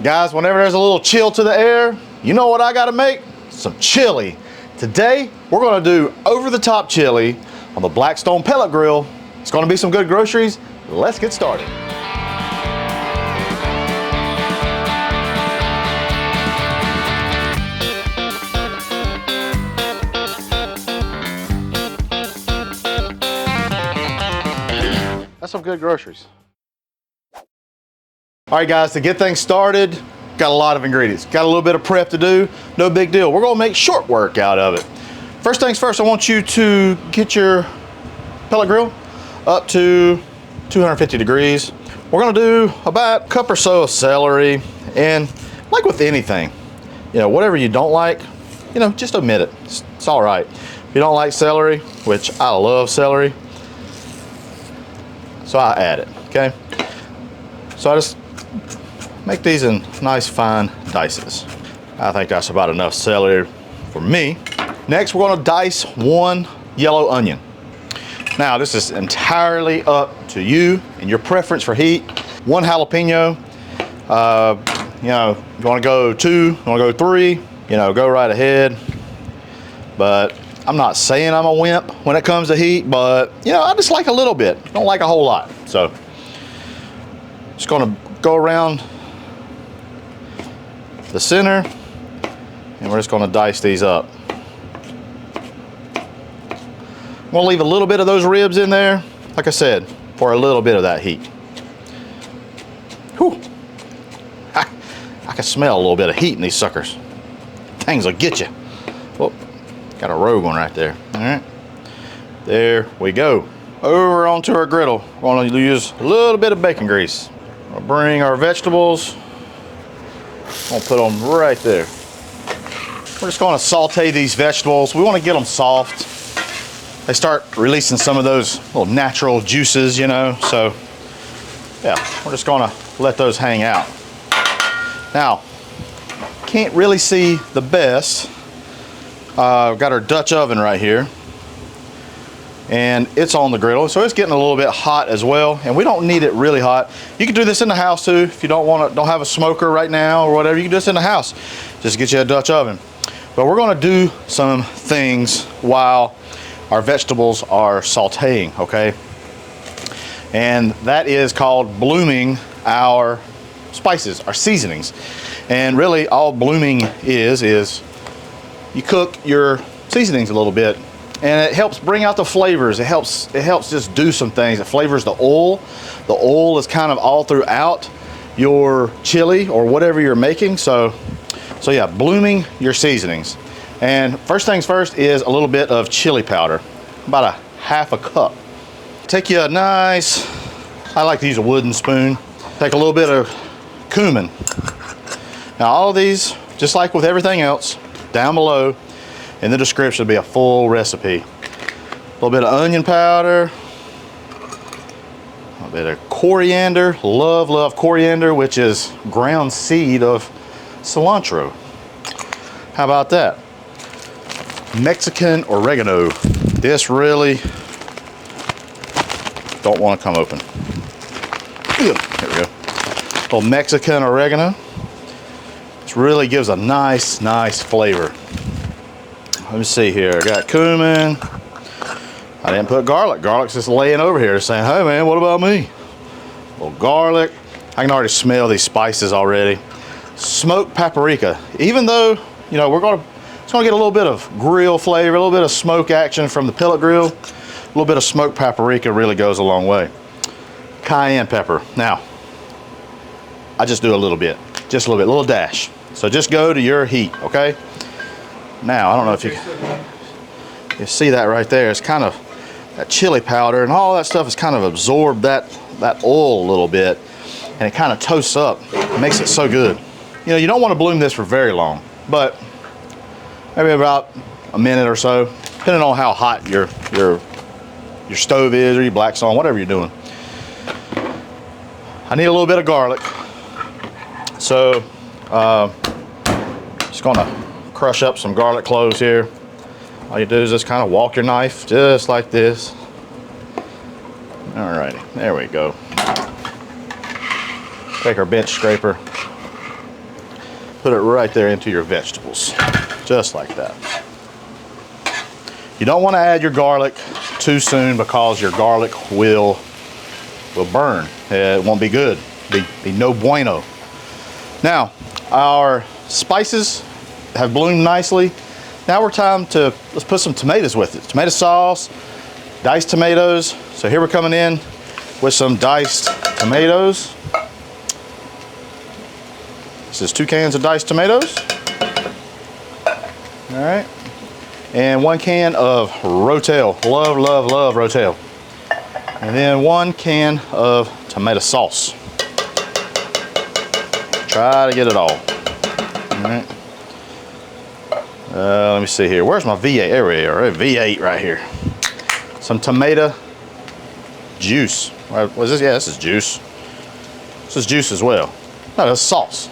Guys, whenever there's a little chill to the air, you know what I gotta make? Some chili. Today, we're gonna do over-the-top chili on the Blackstone Pellet Grill. It's gonna be some good groceries. Let's get started. That's some good groceries. All right, guys, to get things started, got a lot of ingredients. Got a little bit of prep to do, no big deal. We're gonna make short work out of it. First things first, I want you to get your pellet grill up to 250 degrees. We're gonna do about a cup or so of celery, and like with anything, whatever you don't like, just omit it. It's all right. If you don't like celery, which I love celery, so I add it, okay? So I just make these in nice fine dices. I think that's about enough celery for me. Next, we're gonna dice one yellow onion. Now, this is entirely up to you and your preference for heat. One jalapeno, you wanna go two, you wanna go three, go right ahead. But I'm not saying I'm a wimp when it comes to heat, but I just like a little bit. Don't like a whole lot. So just gonna go around the center and we're just gonna dice these up. I'm gonna leave a little bit of those ribs in there, like I said, for a little bit of that heat. Whew. I can smell a little bit of heat in these suckers. Things will get you. Well, got a rogue one right there. All right, there we go. Over onto our griddle, we're gonna use a little bit of bacon grease. We'll bring our vegetables. I'll put them right there. We're just gonna saute these vegetables. We wanna get them soft. They start releasing some of those little natural juices, so yeah, we're just gonna let those hang out. Now, can't really see the best. We've got our Dutch oven right here, and it's on the griddle, so it's getting a little bit hot as well, and we don't need it really hot. You can do this in the house too if you don't have a smoker right now or whatever. You can do this in the house. Just get you a Dutch oven. But we're gonna do some things while our vegetables are sauteing, okay? And that is called blooming our spices, our seasonings. And really all blooming is you cook your seasonings a little bit, and it helps bring out the flavors. It helps just do some things. It flavors the oil. The oil is kind of all throughout your chili or whatever you're making. So yeah, blooming your seasonings. And first things first is a little bit of chili powder, about a half a cup. Take you a nice, I like to use a wooden spoon. Take a little bit of cumin. Now all of these, just like with everything else, down below in the description will be a full recipe. A little bit of onion powder, a bit of coriander. Love coriander, which is ground seed of cilantro. How about that? Mexican oregano. This really don't want to come open. Here we go. A little Mexican oregano. This really gives a nice flavor. Let me see here. I got cumin. I didn't put garlic. Garlic's just laying over here saying, hey man, what about me? A little garlic. I can already smell these spices already. Smoked paprika. Even though, it's gonna get a little bit of grill flavor, a little bit of smoke action from the pellet grill. A little bit of smoked paprika really goes a long way. Cayenne pepper. Now, I just do a little bit, just a little dash. So just go to your heat, okay? Now, I don't know if you see that right there. It's kind of that chili powder and all that stuff has kind of absorbed that oil a little bit, and it kind of toasts up. It makes it so good. You don't want to bloom this for very long, but maybe about a minute or so, depending on how hot your stove is or your Blackstone, whatever you're doing. I need a little bit of garlic, so just gonna crush up some garlic cloves here. All you do is just kind of walk your knife just like this. Alrighty, there we go. Take our bench scraper, put it right there into your vegetables, just like that. You don't want to add your garlic too soon because your garlic will burn. It won't be good. Be no bueno. Now, our spices have bloomed nicely. Now let's put some tomatoes with it. Tomato sauce, diced tomatoes. So here we're coming in with some diced tomatoes. This is 2 cans of diced tomatoes. All right. And 1 can of Rotel. Love, love, love Rotel. And then 1 can of tomato sauce. Try to get it all. All right. Let me see here. Where's my V8? There we are. V8 right here. Some tomato juice. What is this? Yeah, this is juice. This is juice as well. No, that's sauce.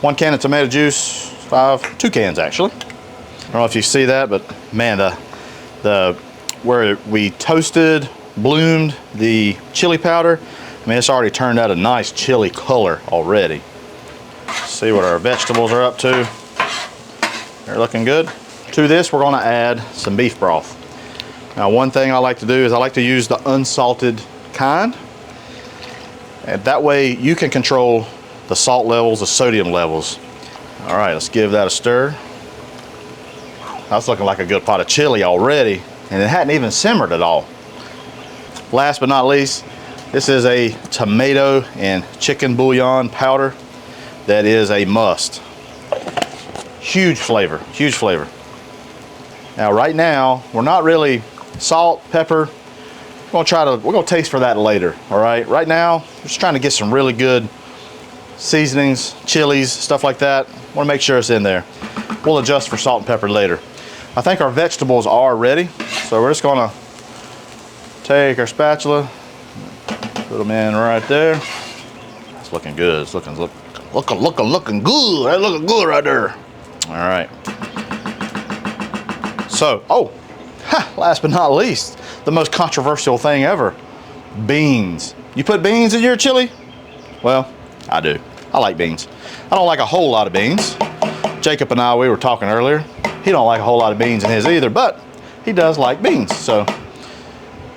1 can of tomato juice. 2 cans actually. I don't know if you see that, but man, where we toasted, bloomed the chili powder, I mean, it's already turned out a nice chili color already. Let's see what our vegetables are up to. They're looking good. To this, we're gonna add some beef broth. Now, one thing I like to do is I like to use the unsalted kind. And that way you can control the salt levels, the sodium levels. All right, let's give that a stir. That's looking like a good pot of chili already, and it hadn't even simmered at all. Last but not least, this is a tomato and chicken bouillon powder that is a must. Huge flavor, huge flavor. Now right now, we're not really salt, pepper. We're gonna taste for that later, all right? Right now, we're just trying to get some really good seasonings, chilies, stuff like that. Wanna make sure it's in there. We'll adjust for salt and pepper later. I think our vegetables are ready, so we're just gonna take our spatula, put them in right there. It's looking good. It's looking good. That's looking good right there. All right. So, last but not least, the most controversial thing ever: beans. You put beans in your chili? Well, I do. I like beans. I don't like a whole lot of beans. Jacob and I, we were talking earlier. He don't like a whole lot of beans in his either, but he does like beans. So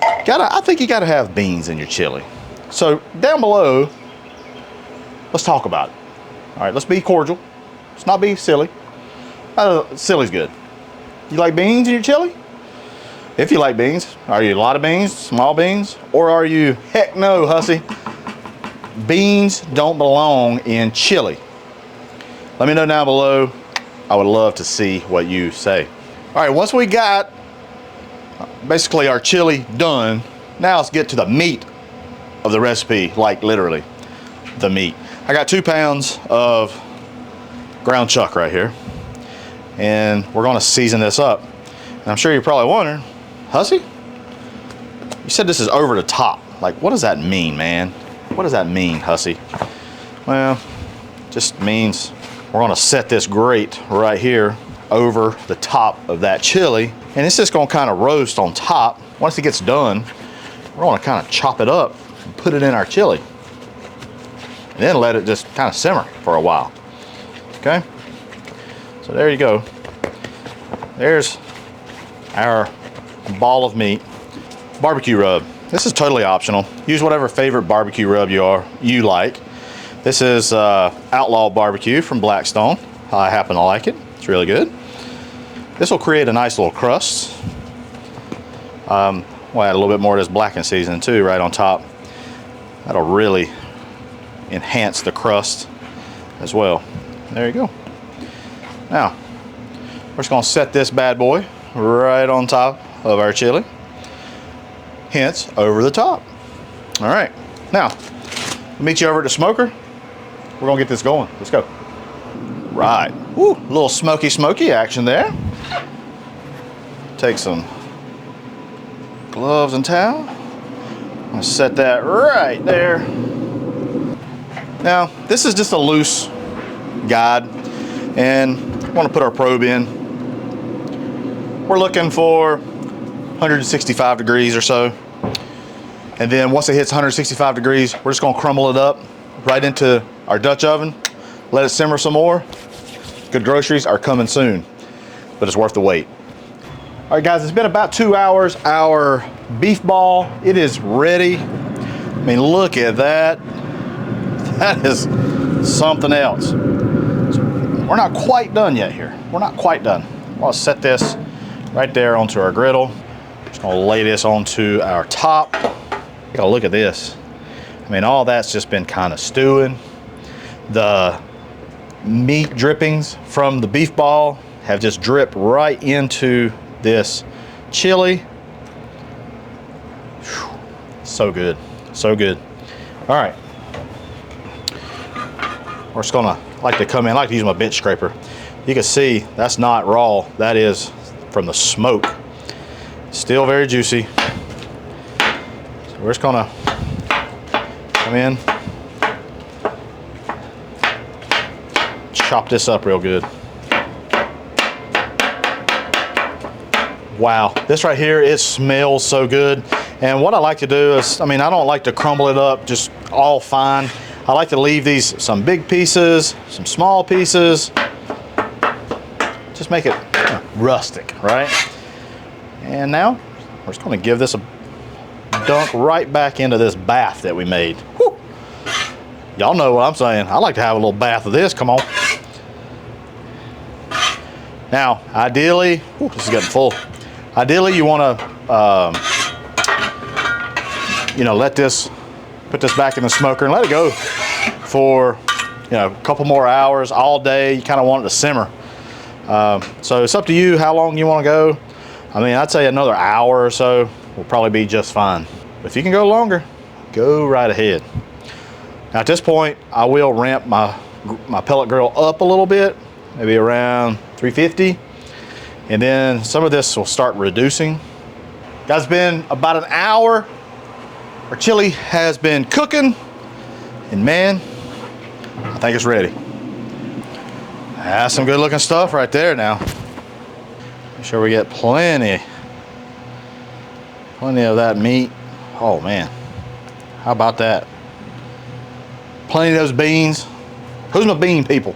I think you gotta have beans in your chili. So down below, let's talk about it. All right, let's be cordial. Let's not be silly. Silly's good. You like beans in your chili? If you like beans, are you a lot of beans, small beans, or are you, heck no, Hussey? Beans don't belong in chili. Let me know down below. I would love to see what you say. All right, once we got basically our chili done, now let's get to the meat of the recipe, like literally the meat. I got 2 pounds of ground chuck right here, and we're gonna season this up. And I'm sure you're probably wondering, Hussey, you said this is over the top. Like, what does that mean, man? What does that mean, Hussey? Well, just means we're gonna set this grate right here over the top of that chili, and it's just gonna kind of roast on top. Once it gets done, we're gonna kind of chop it up and put it in our chili, and then let it just kind of simmer for a while. Okay? So there you go. There's our ball of meat. Barbecue rub. This is totally optional. Use whatever favorite barbecue rub you like. This is Outlaw Barbecue from Blackstone. I happen to like it. It's really good. This will create a nice little crust. We'll add a little bit more of this blackened seasoning too right on top. That'll really enhance the crust as well. There you go. Now, we're just gonna set this bad boy right on top of our chili. Hence, over the top. All right, now, I'll meet you over at the smoker. We're gonna get this going. Let's go. Right, woo, a little smoky action there. Take some gloves and towel. I'm gonna set that right there. Now, this is just a loose guide, and I wanna put our probe in. We're looking for 165 degrees or so. And then once it hits 165 degrees, we're just gonna crumble it up right into our Dutch oven, let it simmer some more. Good groceries are coming soon, but it's worth the wait. All right, guys, it's been about 2 hours. Our beef ball, it is ready. I mean, look at that. That is something else. So we're not quite done yet here. We're not quite done. I'll set this right there onto our griddle. Just gonna lay this onto our top. Take a look at this. I mean, all that's just been kind of stewing. The meat drippings from the beef ball have just dripped right into this chili. Whew. So good, so good. All right, we're just gonna like to come in. I like to use my bench scraper. You can see that's not raw. That is from the smoke. Still very juicy. So we're just gonna come in, chop this up real good. Wow, this right here, it smells so good. And what I like to do is, I mean, I don't like to crumble it up just all fine. I like to leave these, some big pieces, some small pieces. Just make it rustic, right? And now, we're just gonna give this a dunk right back into this bath that we made. Y'all know what I'm saying. I like to have a little bath of this, come on. Now, ideally, this is getting full. Ideally, you want to, you know, put this back in the smoker and let it go for, you know, a couple more hours, all day. You kind of want it to simmer. So it's up to you how long you want to go. I mean, I'd say another hour or so will probably be just fine. But if you can go longer, go right ahead. Now at this point, I will ramp my pellet grill up a little bit, maybe around 350. And then some of this will start reducing. Guys, it's been about an hour. Our chili has been cooking. And man, I think it's ready. That's some good looking stuff right there now. Make sure we get plenty of that meat. Oh man, how about that? Plenty of those beans. Who's my bean people?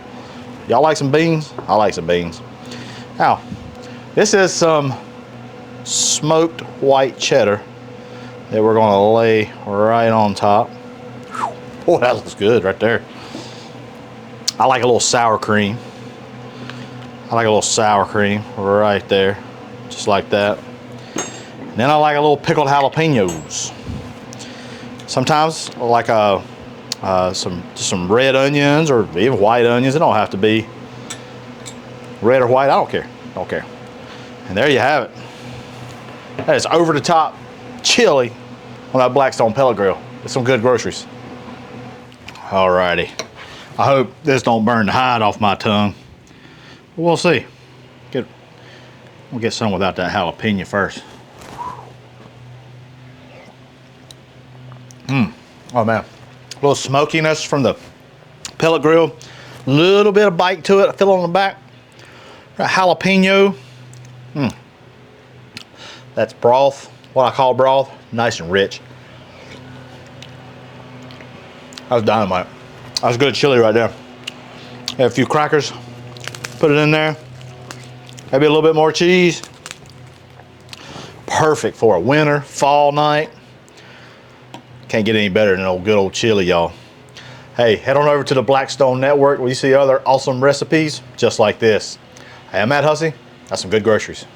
Y'all like some beans? I like some beans. Now, this is some smoked white cheddar that we're gonna lay right on top. Boy, that looks good right there. I like a little sour cream. I like a little sour cream right there, just like that. And then I like a little pickled jalapeños. Sometimes I like some red onions or even white onions. It don't have to be red or white. I don't care. Don't care. And there you have it. That is over the top chili on that Blackstone Pellet Grill. It's some good groceries. Alrighty. I hope this don't burn the hide off my tongue. We'll see. We'll get some without that jalapeno first. Oh man. A little smokiness from the pellet grill. A little bit of bite to it. I feel it on the back. That jalapeno. That's broth. What I call broth. Nice and rich. That was dynamite. That was good chili right there. Had a few crackers. Put it in there. Maybe a little bit more cheese. Perfect for a winter, fall night. Can't get any better than old good old chili, y'all. Hey, head on over to the Blackstone Network where you see other awesome recipes just like this. Hey, I'm Matt Hussey. That's some good groceries.